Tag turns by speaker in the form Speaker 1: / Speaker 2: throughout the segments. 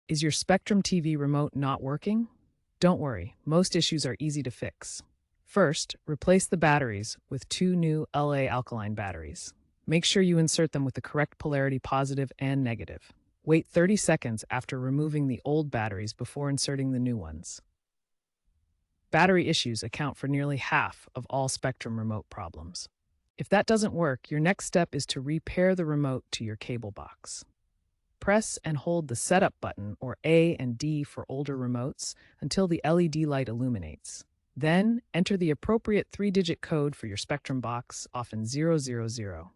Speaker 1: Is your Spectrum TV remote not working? Don't worry, most issues are easy to fix. First, replace the batteries with two new LA alkaline batteries. Make sure you insert them with the correct polarity positive and negative. Wait 30 seconds after removing the old batteries before inserting the new ones. Battery issues account for nearly half of all Spectrum remote problems. If that doesn't work, your next step is to repair the remote to your cable box. Press and hold the Setup button, or A and D for older remotes, until the LED light illuminates. Then, enter the appropriate three-digit code for your Spectrum box, often 000.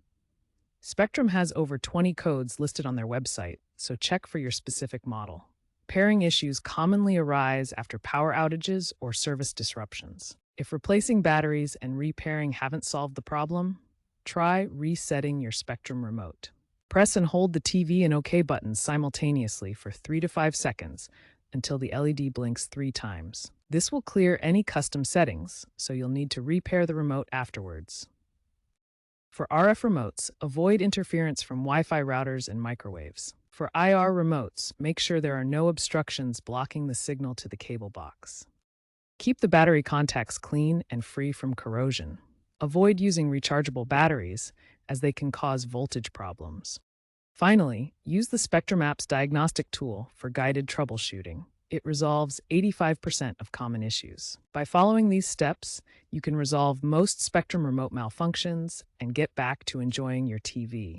Speaker 1: Spectrum has over 20 codes listed on their website, so check for your specific model. Pairing issues commonly arise after power outages or service disruptions. If replacing batteries and repairing haven't solved the problem, try resetting your Spectrum remote. Press and hold the TV and OK buttons simultaneously for 3 to 5 seconds until the LED blinks 3 times. This will clear any custom settings, so you'll need to repair the remote afterwards. For RF remotes, avoid interference from Wi-Fi routers and microwaves. For IR remotes, make sure there are no obstructions blocking the signal to the cable box. Keep the battery contacts clean and free from corrosion. Avoid using rechargeable batteries, as they can cause voltage problems. Finally, use the Spectrum app's diagnostic tool for guided troubleshooting. It resolves 85% of common issues. By following these steps, you can resolve most Spectrum remote malfunctions and get back to enjoying your TV.